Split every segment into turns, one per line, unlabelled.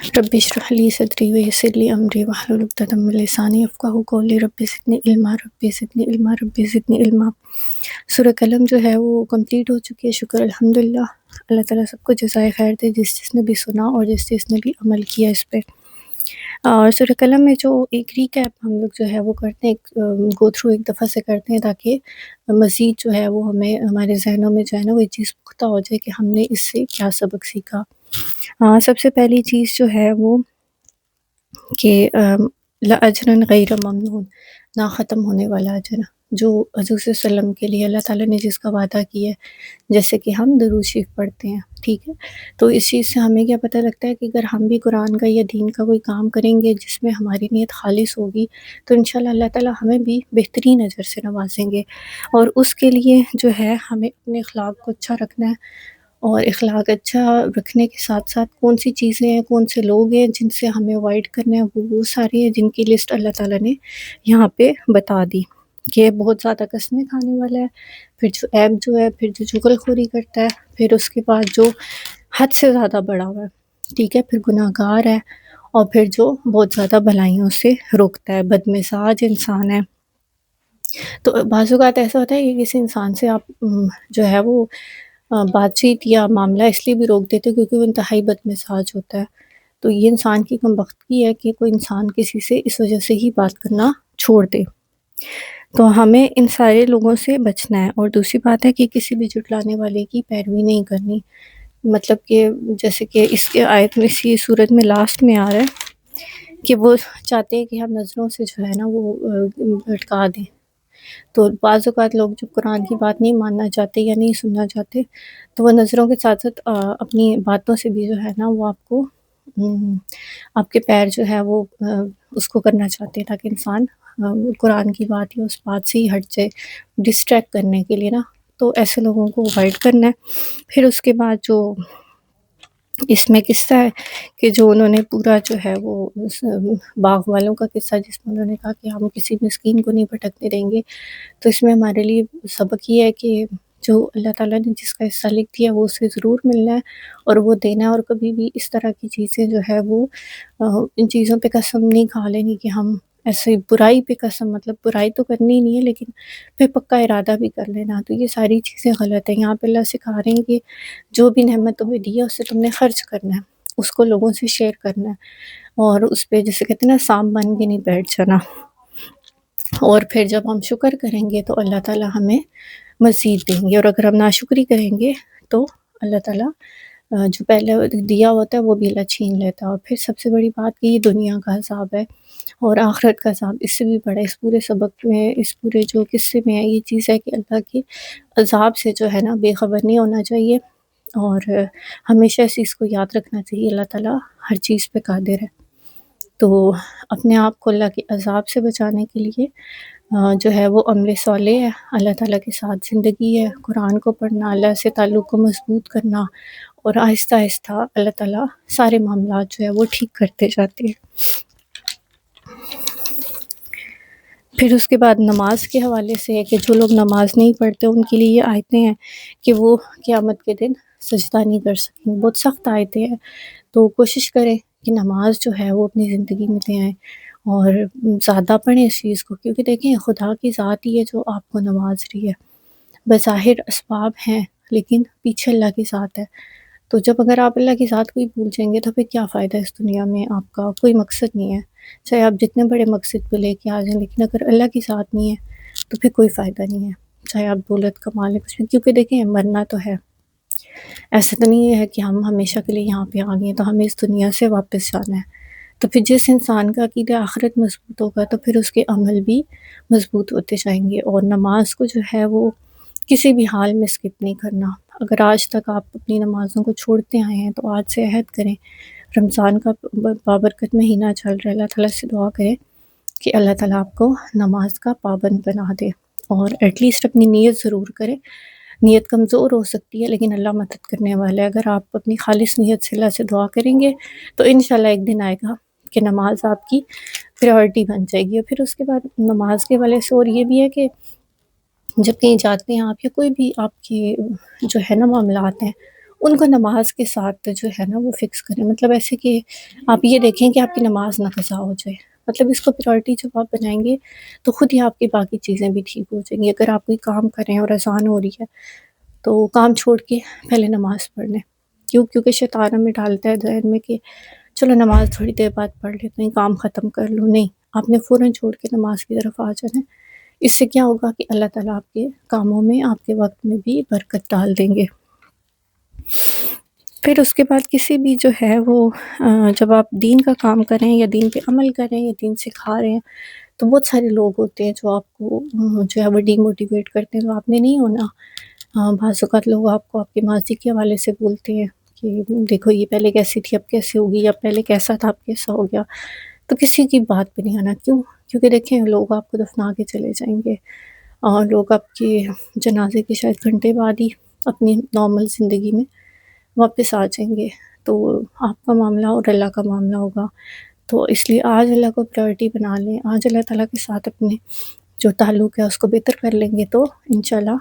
رب اشرح لی صدری ویسر لی امری واحلل عقدۃ من لسانی یفقہوا قولی رب زدنی علما رب زدنی علما رب زدنی علما۔ سورہ قلم جو ہے وہ کمپلیٹ ہو چکی ہے، شکر الحمدللہ۔ اللہ تعالیٰ سب کو جزائے خیر دے، جس نے بھی سنا اور جس نے بھی عمل کیا اس پہ۔ اور سورہ قلم میں جو ایک ریکیپ ہم لوگ جو ہے وہ کرتے ہیں، گو تھرو ایک دفعہ سے کرتے ہیں تاکہ مزید جو ہے وہ ہمیں ہمارے ذہنوں میں جو ہے نا وہ یہ چیز پختہ ہو جائے کہ ہم نے اس سے کیا سبق سیکھا۔ سب سے پہلی چیز جو ہے وہ کہ لَأَجْرًا غَيْرَ مَمْنُونٍ، نہ ختم ہونے والا اجر، جو حضور صلی اللہ علیہ وسلم کے لیے اللہ تعالیٰ نے جس کا وعدہ کیا ہے، جیسے کہ ہم درود شریف پڑھتے ہیں، ٹھیک ہے۔ تو اس چیز سے ہمیں کیا پتہ لگتا ہے کہ اگر ہم بھی قرآن کا یا دین کا کوئی کام کریں گے جس میں ہماری نیت خالص ہوگی تو انشاءاللہ اللہ تعالیٰ ہمیں بھی بہترین اجر سے نوازیں گے۔ اور اس کے لیے جو ہے ہمیں اپنے اخلاق کو اچھا رکھنا ہے، اور اخلاق اچھا رکھنے کے ساتھ ساتھ کون سی چیزیں ہیں، کون سے لوگ ہیں جن سے ہمیں اوائڈ کرنا ہے، وہ ساری ہیں جن کی لسٹ اللہ تعالیٰ نے یہاں پہ بتا دی کہ بہت زیادہ قسمیں کھانے والا ہے، پھر جو عیب جو ہے، پھر جو چغل خوری کرتا ہے، پھر اس کے بعد جو حد سے زیادہ بڑا ہوا ہے، ٹھیک ہے، پھر گناہ گار ہے، اور پھر جو بہت زیادہ بھلائیوں سے روکتا ہے، بدمزاج انسان ہے۔ تو بعض اوقات ایسا ہوتا ہے کہ کسی انسان سے آپ جو ہے وہ بات چیت یا معاملہ اس لیے بھی روک دیتے کیونکہ وہ انتہائی بدمزاج ہوتا ہے۔ تو یہ انسان کی کم بختی ہے کہ کوئی انسان کسی سے اس وجہ سے ہی بات کرنا چھوڑ دے۔ تو ہمیں ان سارے لوگوں سے بچنا ہے۔ اور دوسری بات ہے کہ کسی بھی جھٹلانے والے کی پیروی نہیں کرنی، مطلب کہ جیسے کہ اس کے آیت میں، اسی صورت میں لاسٹ میں آ رہا ہے کہ وہ چاہتے ہیں کہ ہم نظروں سے جو ہے نا وہ بھٹکا دیں۔ تو بعض اوقات لوگ جب قرآن کی بات نہیں ماننا چاہتے یا نہیں سننا چاہتے تو وہ نظروں کے ساتھ ساتھ اپنی باتوں سے بھی جو ہے نا وہ آپ کو آپ کے پیر جو ہے وہ اس کو کرنا چاہتے ہیں تاکہ انسان قرآن کی بات یا اس بات سے ہی ہٹ جائے، ڈسٹریکٹ کرنے کے لیے نا۔ تو ایسے لوگوں کو اوائڈ کرنا ہے۔ پھر اس کے بعد جو اس میں قصہ ہے کہ جو انہوں نے پورا جو ہے وہ باغ والوں کا قصہ، جس میں انہوں نے کہا کہ ہم کسی مسکین کو نہیں بھٹکنے دیں گے، تو اس میں ہمارے لیے سبق یہ ہے کہ جو اللہ تعالیٰ نے جس کا حصہ لکھ دیا وہ اسے ضرور ملنا ہے اور وہ دینا ہے، اور کبھی بھی اس طرح کی چیزیں جو ہے وہ ان چیزوں پہ قسم نہیں کھا لینی کہ ہم ایسے برائی پہ قسم، مطلب برائی تو کرنی ہی نہیں ہے لیکن پھر پکا ارادہ بھی کر لینا، تو یہ ساری چیزیں غلط ہیں۔ یہاں پہ اللہ سکھا رہے ہیں کہ جو بھی نعمت تمہیں دی ہے اس سے تم نے خرچ کرنا ہے، اس کو لوگوں سے شیئر کرنا ہے، اور اس پہ جیسے کہتے ہیں نا سانپ بن کے نہیں بیٹھ جانا۔ اور پھر جب ہم شکر کریں گے تو اللہ تعالیٰ ہمیں مزید دیں گے، اور اگر ہم ناشکری کریں گے تو اللہ تعالیٰ جو پہلے دیا ہوتا ہے وہ بھی اللہ چھین لیتا ہے۔ اور پھر سب سے بڑی بات کہ یہ دنیا کا عذاب ہے اور آخرت کا عذاب اس سے بھی بڑا ہے۔ اس پورے سبق میں، اس پورے جو قصے میں ہے، یہ چیز ہے کہ اللہ کے عذاب سے جو ہے نا بے خبر نہیں ہونا چاہیے، اور ہمیشہ اس چیز کو یاد رکھنا چاہیے اللہ تعالیٰ ہر چیز پہ قادر ہے۔ تو اپنے آپ کو اللہ کے عذاب سے بچانے کے لیے جو ہے وہ عمل صالح ہے، اللہ تعالیٰ کے ساتھ زندگی ہے، قرآن کو پڑھنا، اللہ سے تعلق کو مضبوط کرنا، اور آہستہ آہستہ اللہ تعالیٰ سارے معاملات جو ہے وہ ٹھیک کرتے جاتے ہیں۔ پھر اس کے بعد نماز کے حوالے سے ہے کہ جو لوگ نماز نہیں پڑھتے ان کے لیے یہ آیتیں ہیں کہ وہ قیامت کے دن سجدہ نہیں کر سکیں گے۔ بہت سخت آیتیں ہیں، تو کوشش کریں کہ نماز جو ہے وہ اپنی زندگی میں لے آئیں اور زیادہ پڑھیں اس چیز کو، کیونکہ دیکھیں خدا کی ذات ہی ہے جو آپ کو نواز رہی ہے۔ بظاہر اسباب ہیں لیکن پیچھے اللہ کی ذات ہے، تو جب اگر آپ اللہ کی ذات کو ہی بھول جائیں گے تو پھر کیا فائدہ اس دنیا میں، آپ کا کوئی مقصد نہیں ہے، چاہے آپ جتنے بڑے مقصد کو لے کے آ جائیں، لیکن اگر اللہ کی ذات نہیں ہے تو پھر کوئی فائدہ نہیں ہے، چاہے آپ دولت کما لیں کچھ بھی، کیونکہ دیکھیں مرنا تو ہے۔ ایسا تو نہیں ہے کہ ہم ہمیشہ کے لیے یہاں پہ آ گئے ہیں تو ہمیں اس دنیا سے واپس جانا ہے۔ تو پھر جس انسان کا عقیدہ آخرت مضبوط ہوگا تو پھر اس کے عمل بھی مضبوط ہوتے جائیں گے، اور نماز کو جو ہے وہ کسی بھی حال میں اسکپ نہیں کرنا۔ اگر آج تک آپ اپنی نمازوں کو چھوڑتے آئے ہیں تو آج سے عہد کریں، رمضان کا بابرکت مہینہ چل رہا ہے، اللہ تعالیٰ سے دعا کریں کہ اللہ تعالیٰ آپ کو نماز کا پابند بنا دے، اور ایٹ لیسٹ اپنی نیت ضرور کریں۔ نیت کمزور ہو سکتی ہے لیکن اللہ مدد کرنے والا ہے، اگر آپ اپنی خالص نیت سے اللہ سے دعا کریں گے تو انشاءاللہ ایک دن آئے گا کہ نماز آپ کی پریورٹی بن جائے گی۔ اور پھر اس کے بعد نماز کے والے سے اور یہ بھی ہے کہ جب کہیں جاتے ہیں آپ یا کوئی بھی آپ کے جو ہے نا معاملات ہیں ان کو نماز کے ساتھ جو ہے نا وہ فکس کریں، مطلب ایسے کہ آپ یہ دیکھیں کہ آپ کی نماز نہ قضا ہو جائے، مطلب اس کو پریورٹی جب آپ بنائیں گے تو خود ہی آپ کی باقی چیزیں بھی ٹھیک ہو جائیں گی۔ اگر آپ کوئی کام کر رہے ہیں اور اذان ہو رہی ہے تو کام چھوڑ کے پہلے نماز پڑھ لیں، کیونکہ شیطان ہمیں ڈالتا ہے ذہن میں کہ چلو نماز تھوڑی دیر بعد پڑھ لیتے ہیں، کام ختم کر لو، نہیں، آپ نے فوراً چھوڑ کے نماز کی طرف آ جانا ہے۔ اس سے کیا ہوگا کہ اللہ تعالیٰ آپ کے کاموں میں، آپ کے وقت میں بھی برکت ڈال دیں گے۔ پھر اس کے بعد کسی بھی جو ہے وہ جب آپ دین کا کام کریں یا دین پہ عمل کریں یا دین سکھا رہے ہیں تو بہت سارے لوگ ہوتے ہیں جو آپ کو جو ہے وہ ڈی موٹیویٹ کرتے ہیں، تو آپ نے نہیں ہونا۔ بعض اوقات لوگ آپ کو آپ کے ماضی کے حوالے سے بولتے ہیں کہ دیکھو یہ پہلے کیسی تھی اب کیسے ہوگی، یا پہلے کیسا تھا اب کیسا ہو گیا، تو کسی کی بات پہ نہیں آنا۔ کیوں؟ کیونکہ دیکھیں لوگ آپ کو دفنا کے چلے جائیں گے، اور لوگ آپ کے جنازے کے شاید گھنٹے بعد ہی اپنی نارمل زندگی میں واپس آ جائیں گے، تو آپ کا معاملہ اور اللہ کا معاملہ ہوگا۔ تو اس لیے آج اللہ کو پرائورٹی بنا لیں، آج اللہ تعالیٰ کے ساتھ اپنے جو تعلق ہے اس کو بہتر کر لیں گے تو انشاءاللہ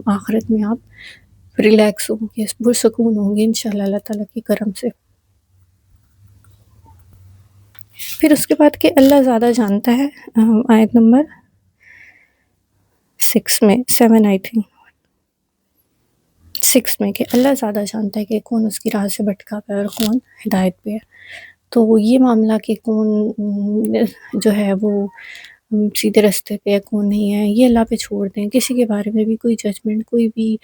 آخرت میں آپ ریلیکس ہوں گے، پرسکون ہوں گے انشاءاللہ اللہ تعالیٰ کے کرم سے۔ پھر اس کے بعد کہ اللہ زیادہ جانتا ہے، آیت نمبر 6 میں 7 آئی تھنک 6 میں، کہ اللہ زیادہ جانتا ہے کہ کون اس کی راہ سے بھٹکا پہ اور کون ہدایت پہ ہے۔ تو یہ معاملہ کہ کون جو ہے وہ سیدھے رستے پہ ہے کون نہیں ہے، یہ اللہ پہ چھوڑ دیں، کسی کے بارے میں بھی کوئی ججمنٹ، کوئی بھی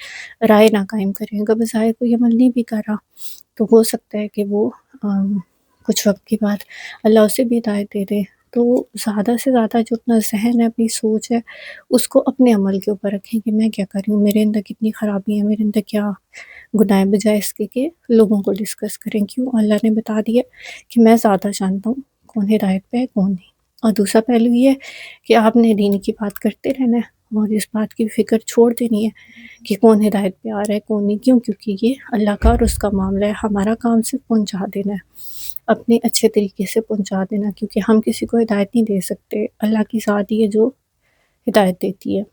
رائے نہ قائم کریں۔ اگر بظاہر کوئی عمل نہیں بھی کر رہا تو ہو سکتا ہے کہ وہ کچھ وقت کے بعد اللہ اسے بھی ہدایت دے دے۔ تو زیادہ سے زیادہ جو اپنا ذہن ہے، اپنی سوچ ہے، اس کو اپنے عمل کے اوپر رکھیں کہ میں کیا کر رہی ہوں، میرے اندر کتنی خرابی ہے، میرے اندر کیا گناہ ہے، بجائے اس کے کہ لوگوں کو ڈسکس کریں۔ کیوں؟ اللہ نے بتا دیا کہ میں زیادہ جانتا ہوں کون ہدایت پہ ہے کون نہیں۔ اور دوسرا پہلو یہ ہے کہ آپ نے دین کی بات کرتے رہنا ہے اور اس بات کی فکر چھوڑ دینی ہے کہ کون ہدایت پہ آ رہا ہے کون نہیں۔ کیوں؟ کیونکہ یہ اللہ کا اور اس کا معاملہ ہے، ہمارا کام صرف پہنچا دینا ہے، اپنے اچھے طریقے سے پہنچا دینا، کیونکہ ہم کسی کو ہدایت نہیں دے سکتے، اللہ کی ذات ہی ہے جو ہدایت دیتی ہے۔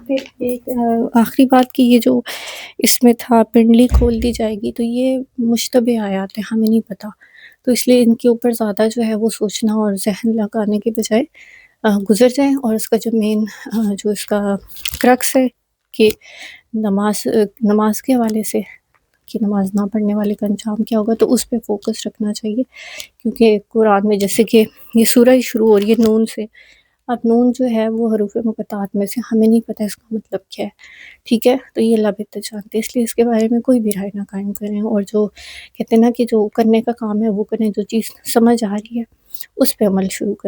پھر ایک آخری بات کہ یہ جو اس میں تھا پنڈلی کھول دی جائے گی، تو یہ مشتبہ آیات ہیں، ہمیں نہیں پتہ، تو اس لیے ان کے اوپر زیادہ جو ہے وہ سوچنا اور ذہن لگانے کے بجائے گزر جائیں، اور اس کا جو مین جو اس کا کرکس ہے کہ نماز کے حوالے سے کہ نماز نہ پڑھنے والے کا انجام کیا ہوگا، تو اس پہ فوکس رکھنا چاہیے۔ کیونکہ قرآن میں جیسے کہ یہ سورہ ہی شروع ہو رہی ہے نون سے، اب نون جو ہے وہ حروف مقطعات میں سے، ہمیں نہیں پتہ اس کا مطلب کیا ہے، ٹھیک ہے، تو یہ اللہ بہتر جانتے ہیں، اس لیے اس کے بارے میں کوئی بھی رائے نہ قائم کریں، اور جو کہتے ہیں نا کہ جو کرنے کا کام ہے وہ کریں، جو چیز سمجھ آ رہی ہے اس پہ عمل شروع کریں۔